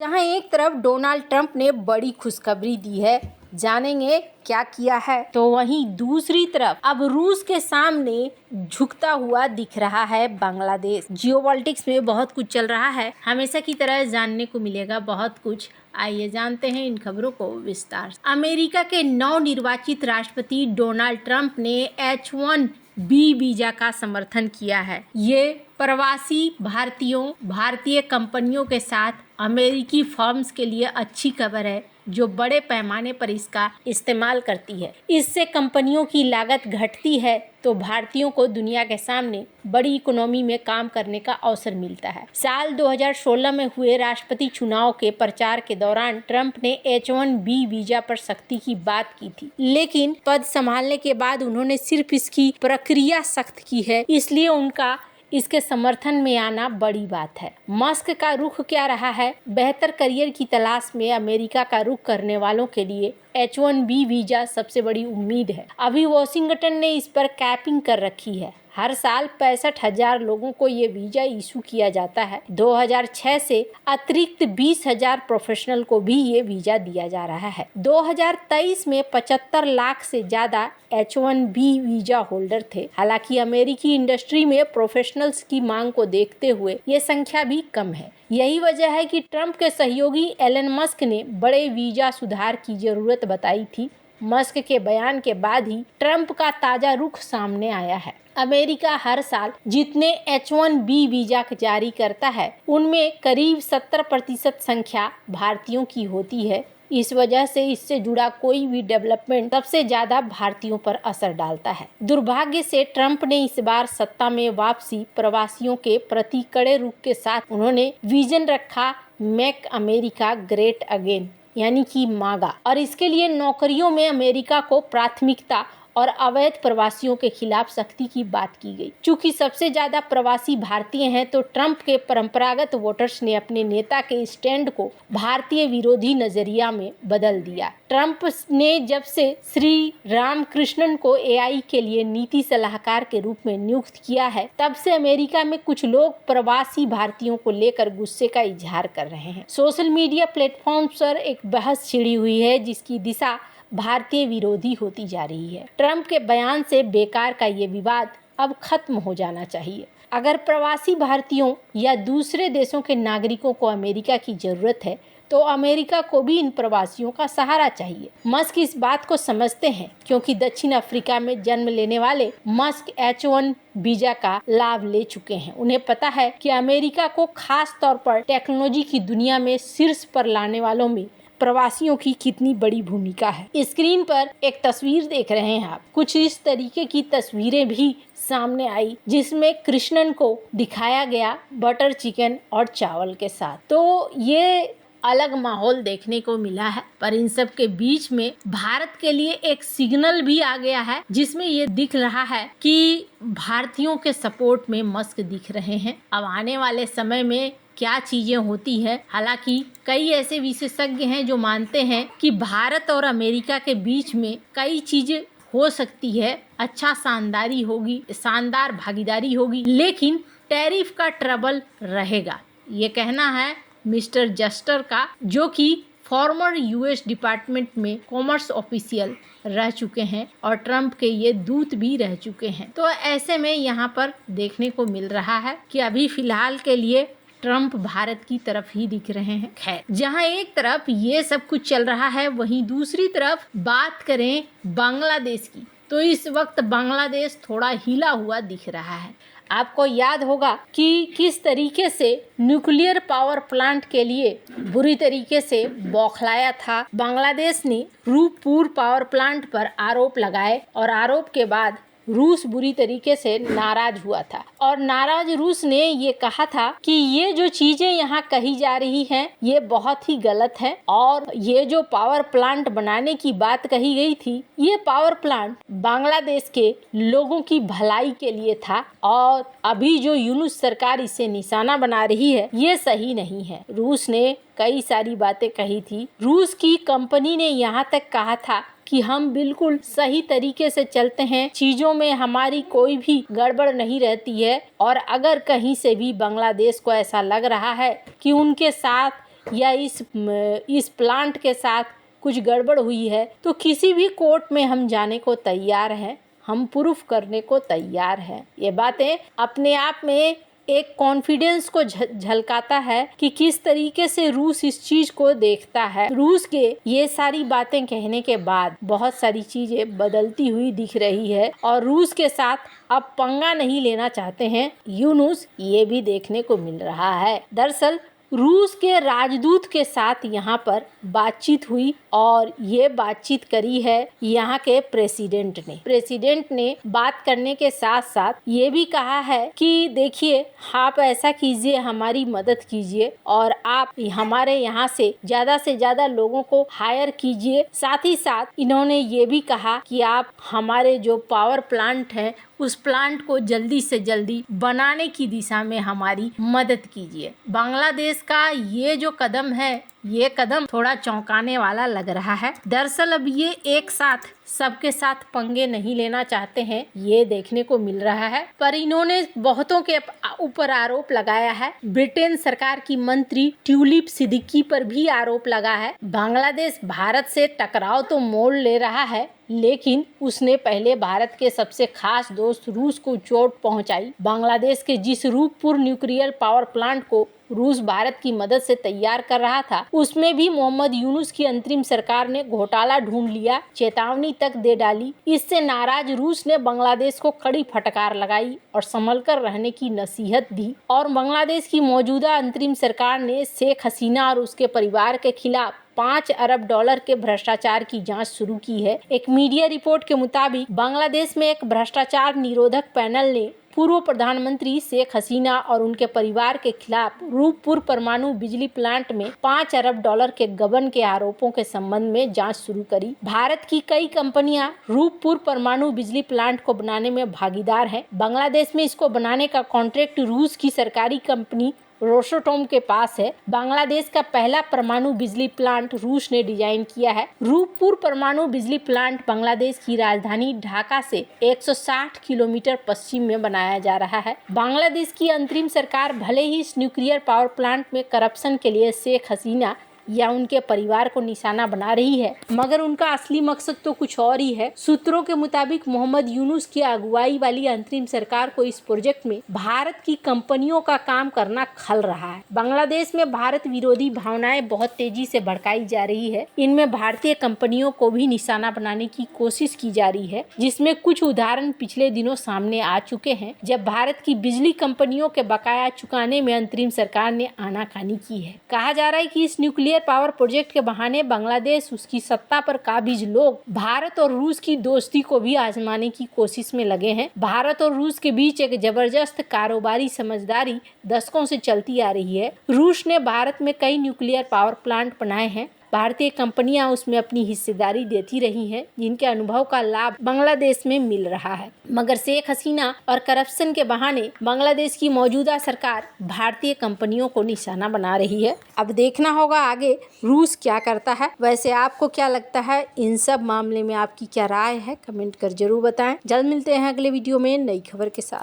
जहां एक तरफ डोनाल्ड ट्रंप ने बड़ी खुशखबरी दी है, जानेंगे क्या किया है, तो वहीं दूसरी तरफ अब रूस के सामने झुकता हुआ दिख रहा है बांग्लादेश। जियोपॉलिटिक्स में बहुत कुछ चल रहा है, हमेशा की तरह जानने को मिलेगा बहुत कुछ। आइए जानते हैं इन खबरों को विस्तार से। अमेरिका के नवनिर्वाचित राष्ट्रपति डोनाल्ड ट्रंप ने H-1B वीजा का समर्थन किया है। ये प्रवासी भारतीयों, भारतीय कंपनियों के साथ अमेरिकी फर्म्स के लिए अच्छी खबर है जो बड़े पैमाने पर इसका इस्तेमाल करती है। इससे कंपनियों की लागत घटती है तो भारतीयों को दुनिया के सामने बड़ी इकोनॉमी में काम करने का अवसर मिलता है। साल 2016 में हुए राष्ट्रपति चुनाव के प्रचार के दौरान ट्रंप ने H-1B वीजा पर सख्ती की बात की थी, लेकिन पद संभालने के बाद उन्होंने सिर्फ इसकी प्रक्रिया सख्त की है, इसलिए उनका इसके समर्थन में आना बड़ी बात है। मस्क का रुख क्या रहा है? बेहतर करियर की तलाश में अमेरिका का रुख करने वालों के लिए H-1B वीजा सबसे बड़ी उम्मीद है। अभी वॉशिंगटन ने इस पर कैपिंग कर रखी है। हर साल 65,000 लोगों को ये वीजा इशू किया जाता है। 2006 से अतिरिक्त 20,000 प्रोफेशनल को भी ये वीजा दिया जा रहा है। 2023 में 75 लाख से ज्यादा H-1B वीजा होल्डर थे। हालांकि अमेरिकी इंडस्ट्री में प्रोफेशनल्स की मांग को देखते हुए ये संख्या भी कम है। यही वजह है कि ट्रंप के सहयोगी एलन मस्क ने बड़े वीजा सुधार की जरूरत बताई थी। मस्क के बयान के बाद ही ट्रंप का ताजा रुख सामने आया है। अमेरिका हर साल जितने H-1B वीजा जारी करता है उनमें करीब 70% संख्या भारतीयों की होती है। इस वजह से इससे जुड़ा कोई भी डेवलपमेंट सबसे ज्यादा भारतीयों पर असर डालता है। दुर्भाग्य से ट्रंप ने इस बार सत्ता में वापसी प्रवासियों के प्रति कड़े रुख के साथ उन्होंने विजन रखा मेक अमेरिका ग्रेट अगेन, यानी कि मागा, और इसके लिए नौकरियों में अमेरिका को प्राथमिकता और अवैध प्रवासियों के खिलाफ सख्ती की बात की गई। चूंकि सबसे ज्यादा प्रवासी भारतीय हैं तो ट्रंप के परंपरागत वोटर्स ने अपने नेता के स्टैंड को भारतीय विरोधी नजरिया में बदल दिया। ट्रंप ने जब से श्री रामकृष्णन को AI के लिए नीति सलाहकार के रूप में नियुक्त किया है, तब से अमेरिका में कुछ लोग प्रवासी भारतीयों को लेकर गुस्से का इजहार कर रहे हैं। सोशल मीडिया प्लेटफॉर्म पर एक बहस छिड़ी हुई है जिसकी दिशा भारतीय विरोधी होती जा रही है। ट्रंप के बयान से बेकार का ये विवाद अब खत्म हो जाना चाहिए। अगर प्रवासी भारतीयों या दूसरे देशों के नागरिकों को अमेरिका की जरूरत है तो अमेरिका को भी इन प्रवासियों का सहारा चाहिए। मस्क इस बात को समझते हैं क्योंकि दक्षिण अफ्रीका में जन्म लेने वाले मस्क H-1 वीजा का लाभ ले चुके हैं। उन्हें पता है कि अमेरिका को खास तौर पर टेक्नोलॉजी की दुनिया में शीर्ष पर लाने वालों में प्रवासियों की कितनी बड़ी भूमिका है। स्क्रीन पर एक तस्वीर देख रहे हैं आप। कुछ इस तरीके की तस्वीरें भी सामने आई जिसमें कृष्णन को दिखाया गया बटर चिकन और चावल के साथ। तो ये अलग माहौल देखने को मिला है, पर इन सब के बीच में भारत के लिए एक सिग्नल भी आ गया है जिसमें ये दिख रहा है कि भारतीयों के सपोर्ट में मस्क दिख रहे हैं। अब आने वाले समय में क्या चीजें होती है, हालांकि कई ऐसे विशेषज्ञ हैं जो मानते हैं कि भारत और अमेरिका के बीच में कई चीजें हो सकती है, अच्छा शानदार भागीदारी होगी, लेकिन टैरिफ का ट्रबल रहेगा। ये कहना है मिस्टर जस्टर का, जो कि फॉर्मर US डिपार्टमेंट में कॉमर्स ऑफिशियल रह चुके हैं और ट्रंप के ये दूत भी रह चुके हैं। तो ऐसे में यहाँ पर देखने को मिल रहा है कि अभी फिलहाल के लिए ट्रंप भारत की तरफ ही दिख रहे हैं। खैर, जहां एक तरफ ये सब कुछ चल रहा है, वहीं दूसरी तरफ बात करें बांग्लादेश की, तो इस वक्त बांग्लादेश थोड़ा हिला हुआ दिख रहा है। आपको याद होगा कि किस तरीके से न्यूक्लियर पावर प्लांट के लिए बुरी तरीके से बौखलाया था। बांग्लादेश ने रूपपुर पावर प्लांट पर आरोप लगाए और आरोप के बाद रूस बुरी तरीके से नाराज हुआ था और नाराज रूस ने ये कहा था कि ये जो चीजें यहाँ कही जा रही हैं ये बहुत ही गलत है और ये जो पावर प्लांट बनाने की बात कही गई थी ये पावर प्लांट बांग्लादेश के लोगों की भलाई के लिए था और अभी जो यूनुस सरकार इसे निशाना बना रही है ये सही नहीं है। रूस ने कई सारी बातें कही थी। रूस की कंपनी ने यहाँ तक कहा था कि हम बिल्कुल सही तरीके से चलते हैं, चीजों में हमारी कोई भी गड़बड़ नहीं रहती है और अगर कहीं से भी बांग्लादेश को ऐसा लग रहा है कि उनके साथ या इस प्लांट के साथ कुछ गड़बड़ हुई है तो किसी भी कोर्ट में हम जाने को तैयार हैं, हम प्रूफ करने को तैयार हैं। ये बातें अपने आप में एक कॉन्फिडेंस को झलकाता है कि किस तरीके से रूस इस चीज को देखता है। रूस के ये सारी बातें कहने के बाद बहुत सारी चीजें बदलती हुई दिख रही है और रूस के साथ अब पंगा नहीं लेना चाहते हैं यूनुस, ये भी देखने को मिल रहा है। दरअसल रूस के राजदूत के साथ यहाँ पर बातचीत हुई और ये बातचीत करी है यहाँ के प्रेसिडेंट ने बात करने के साथ साथ ये भी कहा है कि देखिए, आप ऐसा कीजिए, हमारी मदद कीजिए और आप हमारे यहाँ से ज़्यादा लोगों को हायर कीजिए। साथ ही साथ इन्होंने ये भी कहा कि आप हमारे जो पावर प्लांट है उस प्लांट को जल्दी से जल्दी बनाने की दिशा में हमारी मदद कीजिए। बांग्लादेश का ये जो कदम है, ये कदम थोड़ा चौंकाने वाला लग रहा है। दरअसल अब ये एक साथ सबके साथ पंगे नहीं लेना चाहते हैं, ये देखने को मिल रहा है। पर इन्होंने बहुतों के ऊपर आरोप लगाया है। ब्रिटेन सरकार की मंत्री ट्यूलिप सिद्दीकी पर भी आरोप लगा है। बांग्लादेश भारत से टकराव तो मोल ले रहा है, लेकिन उसने पहले भारत के सबसे खास दोस्त रूस को चोट पहुंचाई। बांग्लादेश के जिस रूपपुर न्यूक्लियर पावर प्लांट को रूस भारत की मदद से तैयार कर रहा था, उसमें भी मोहम्मद यूनुस की अंतरिम सरकार ने घोटाला ढूंढ लिया, चेतावनी तक दे डाली। इससे नाराज रूस ने बांग्लादेश को कड़ी फटकार लगाई और संभल कर रहने की नसीहत दी। और बांग्लादेश की मौजूदा अंतरिम सरकार ने शेख हसीना और उसके परिवार के खिलाफ $5 अरब के भ्रष्टाचार की जांच शुरू की है। एक मीडिया रिपोर्ट के मुताबिक बांग्लादेश में एक भ्रष्टाचार निरोधक पैनल ने पूर्व प्रधानमंत्री शेख हसीना और उनके परिवार के खिलाफ रूपपुर परमाणु बिजली प्लांट में $5 अरब के गबन के आरोपों के संबंध में जांच शुरू करी। भारत की कई कंपनियां रूपपुर परमाणु बिजली प्लांट को बनाने में भागीदार हैं। बांग्लादेश में इसको बनाने का कॉन्ट्रैक्ट रूस की सरकारी कंपनी रोसोटोम के पास है। बांग्लादेश का पहला परमाणु बिजली प्लांट रूस ने डिजाइन किया है। रूपपुर परमाणु बिजली प्लांट बांग्लादेश की राजधानी ढाका से 160 किलोमीटर पश्चिम में बनाया जा रहा है। बांग्लादेश की अंतरिम सरकार भले ही इस न्यूक्लियर पावर प्लांट में करप्शन के लिए शेख हसीना या उनके परिवार को निशाना बना रही है, मगर उनका असली मकसद तो कुछ और ही है। सूत्रों के मुताबिक मोहम्मद यूनुस की अगुवाई वाली अंतरिम सरकार को इस प्रोजेक्ट में भारत की कंपनियों का काम करना खल रहा है। बांग्लादेश में भारत विरोधी भावनाएं बहुत तेजी से भड़काई जा रही है। इनमें भारतीय कंपनियों को भी निशाना बनाने की कोशिश की जा रही है, जिसमें कुछ उदाहरण पिछले दिनों सामने आ चुके हैं, जब भारत की बिजली कंपनियों के बकाया चुकाने में अंतरिम सरकार ने आनाकानी की है। कहा जा रहा है कि इस न्यूक्लियर पावर प्रोजेक्ट के बहाने बांग्लादेश, उसकी सत्ता पर काबिज लोग भारत और रूस की दोस्ती को भी आजमाने की कोशिश में लगे हैं। भारत और रूस के बीच एक जबरदस्त कारोबारी समझदारी दशकों से चलती आ रही है। रूस ने भारत में कई न्यूक्लियर पावर प्लांट बनाए हैं। भारतीय कंपनियां उसमें अपनी हिस्सेदारी देती रही हैं, जिनके अनुभव का लाभ बांग्लादेश में मिल रहा है। मगर शेख हसीना और करप्शन के बहाने बांग्लादेश की मौजूदा सरकार भारतीय कंपनियों को निशाना बना रही है। अब देखना होगा आगे रूस क्या करता है। वैसे आपको क्या लगता है, इन सब मामले में आपकी क्या राय है, कमेंट कर जरूर बताएं। जल्द मिलते हैं अगले वीडियो में नई खबर के साथ।